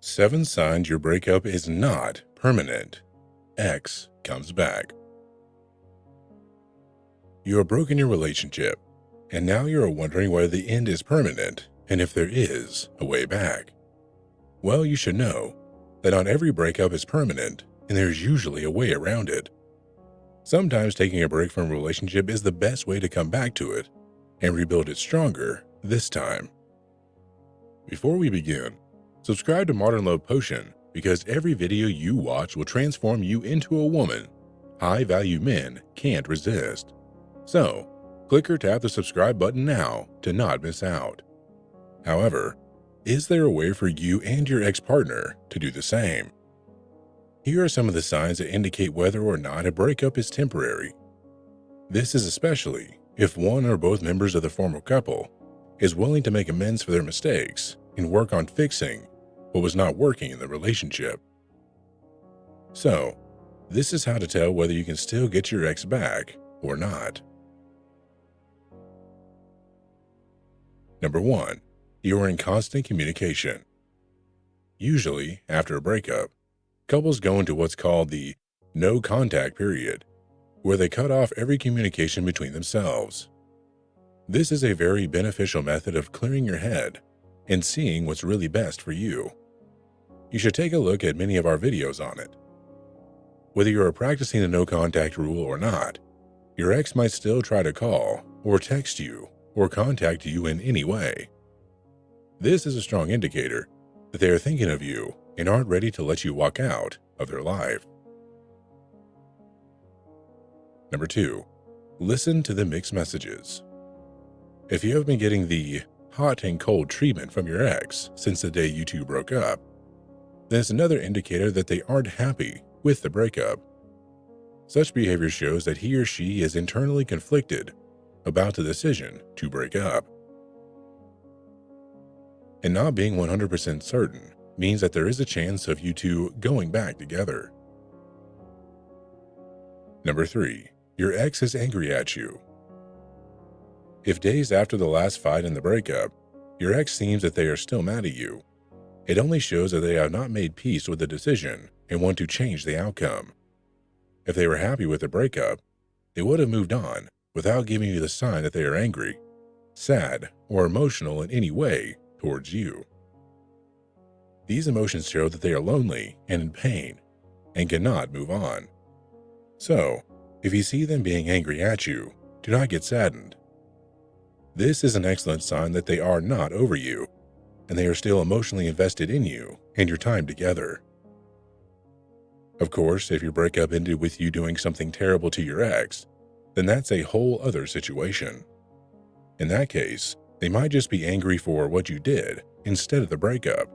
7 signs your breakup is not permanent. X comes back. You have broken your relationship, and now you are wondering whether the end is permanent and if there is a way back. Well, you should know that not every breakup is permanent, and there's usually a way around it. Sometimes taking a break from a relationship is the best way to come back to it and rebuild it stronger this time. Before we begin, subscribe to Modern Love Potion because every video you watch will transform you into a woman high-value men can't resist. So, click or tap the subscribe button now to not miss out. However, is there a way for you and your ex-partner to do the same? Here are some of the signs that indicate whether or not a breakup is temporary. This is especially if one or both members of the former couple is willing to make amends for their mistakes and work on fixing what was not working in the relationship. So, this is how to tell whether you can still get your ex back or not. Number 1. You are in constant communication. Usually, after a breakup, couples go into what's called the no contact period, where they cut off every communication between themselves. This is a very beneficial method of clearing your head and seeing what's really best for you. You should take a look at many of our videos on it. Whether you are practicing the no contact rule or not, your ex might still try to call or text you or contact you in any way. This is a strong indicator that they are thinking of you and aren't ready to let you walk out of their life. Number 2. Listen to the mixed messages. If you have been getting the hot and cold treatment from your ex since the day you two broke up, then it's another indicator that they aren't happy with the breakup. Such behavior shows that he or she is internally conflicted about the decision to break up. And not being 100% certain means that there is a chance of you two going back together. Number 3. Your ex is angry at you. If days after the last fight in the breakup, your ex seems that they are still mad at you, it only shows that they have not made peace with the decision and want to change the outcome. If they were happy with the breakup, they would have moved on without giving you the sign that they are angry, sad, or emotional in any way towards you. These emotions show that they are lonely and in pain and cannot move on. So, if you see them being angry at you, do not get saddened. This is an excellent sign that they are not over you, and they are still emotionally invested in you and your time together. Of course, if your breakup ended with you doing something terrible to your ex, then that's a whole other situation. In that case, they might just be angry for what you did instead of the breakup.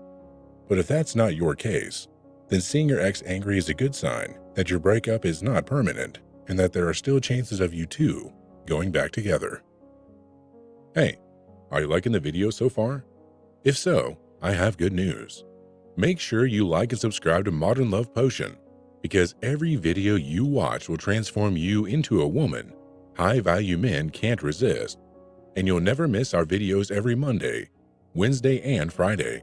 But if that's not your case, then seeing your ex angry is a good sign that your breakup is not permanent and that there are still chances of you two going back together. Hey, are you liking the video so far? If so, I have good news. Make sure you like and subscribe to Modern Love Potion because every video you watch will transform you into a woman high-value men can't resist. And you'll never miss our videos every Monday, Wednesday, and Friday.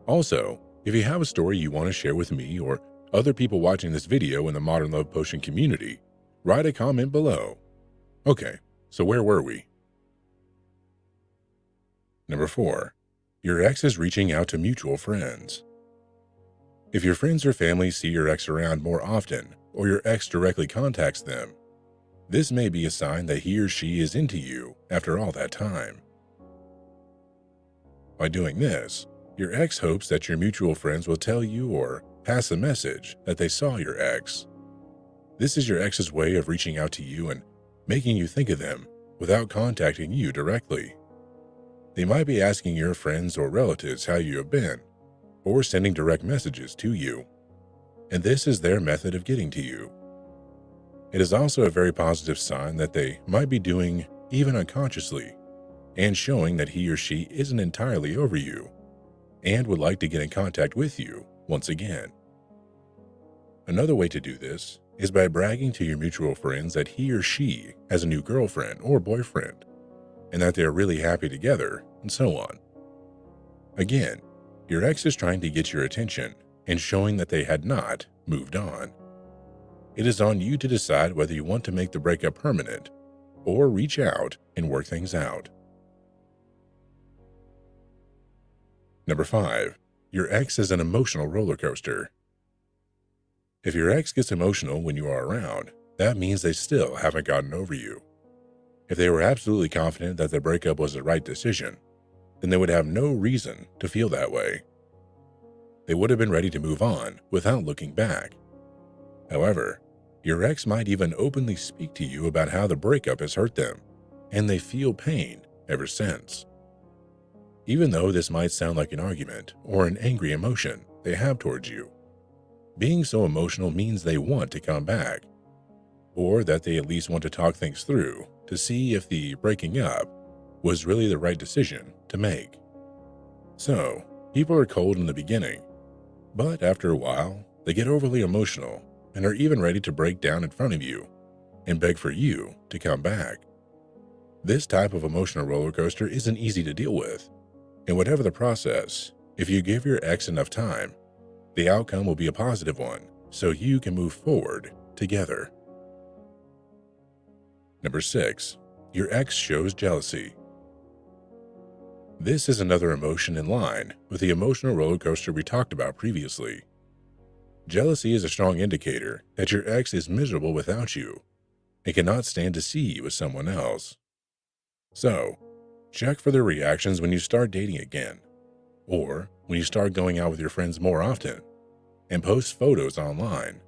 Also, if you have a story you want to share with me or other people watching this video in the Modern Love Potion community, write a comment below. Okay, so where were we? Number 4. Your ex is reaching out to mutual friends. If your friends or family see your ex around more often or your ex directly contacts them, this may be a sign that he or she is into you after all that time. By doing this, your ex hopes that your mutual friends will tell you or pass a message that they saw your ex. This is your ex's way of reaching out to you and making you think of them without contacting you directly. They might be asking your friends or relatives how you have been, or sending direct messages to you. And this is their method of getting to you. It is also a very positive sign that they might be doing even unconsciously and showing that he or she isn't entirely over you and would like to get in contact with you once again. Another way to do this is by bragging to your mutual friends that he or she has a new girlfriend or boyfriend and that they are really happy together and so on. Again, Your ex is trying to get your attention and showing that they had not moved on. It is on you to decide whether you want to make the breakup permanent or reach out and work things out. Number 5. Your ex is an emotional roller coaster. If your ex gets emotional when you are around, that means they still haven't gotten over you. If they were absolutely confident that the breakup was the right decision, then they would have no reason to feel that way. They would have been ready to move on without looking back. However, your ex might even openly speak to you about how the breakup has hurt them, and they feel pain ever since. Even though this might sound like an argument or an angry emotion they have towards you, being so emotional means they want to come back, or that they at least want to talk things through to see if the breaking up was really the right decision to make. So, people are cold in the beginning, but after a while, they get overly emotional and are even ready to break down in front of you and beg for you to come back. This type of emotional roller coaster isn't easy to deal with, and whatever the process, if you give your ex enough time, the outcome will be a positive one so you can move forward together. Number 6. Your ex shows jealousy. This is another emotion in line with the emotional roller coaster we talked about previously. Jealousy is a strong indicator that your ex is miserable without you and cannot stand to see you with someone else. So, check for their reactions when you start dating again, or when you start going out with your friends more often, and post photos online.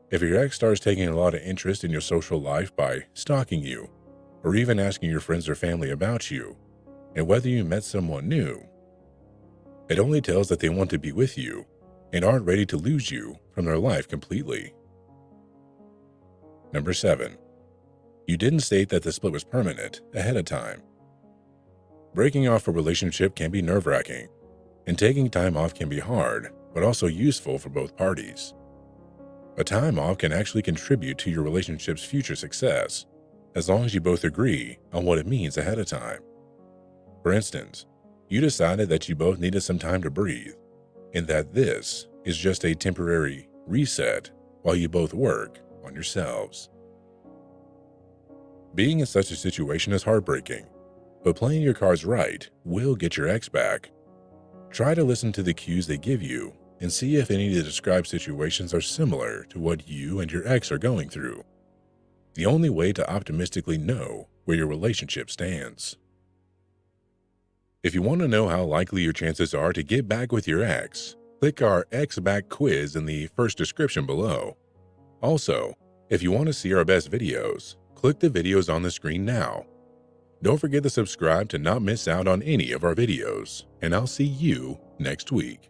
If your ex starts taking a lot of interest in your social life by stalking you, or even asking your friends or family about you, and whether you met someone new, it only tells that they want to be with you and aren't ready to lose you from their life completely. Number 7. You didn't state that the split was permanent ahead of time. Breaking off a relationship can be nerve-wracking, and taking time off can be hard, but also useful for both parties. A time off can actually contribute to your relationship's future success, as long as you both agree on what it means ahead of time. For instance, you decided that you both needed some time to breathe, and that this is just a temporary reset while you both work on yourselves. Being in such a situation is heartbreaking, but playing your cards right will get your ex back. Try to listen to the cues they give you and see if any of the described situations are similar to what you and your ex are going through. The only way to optimistically know where your relationship stands. If you want to know how likely your chances are to get back with your ex, click our Ex Back quiz in the first description below. Also, if you want to see our best videos, click the videos on the screen now. Don't forget to subscribe to not miss out on any of our videos, and I'll see you next week.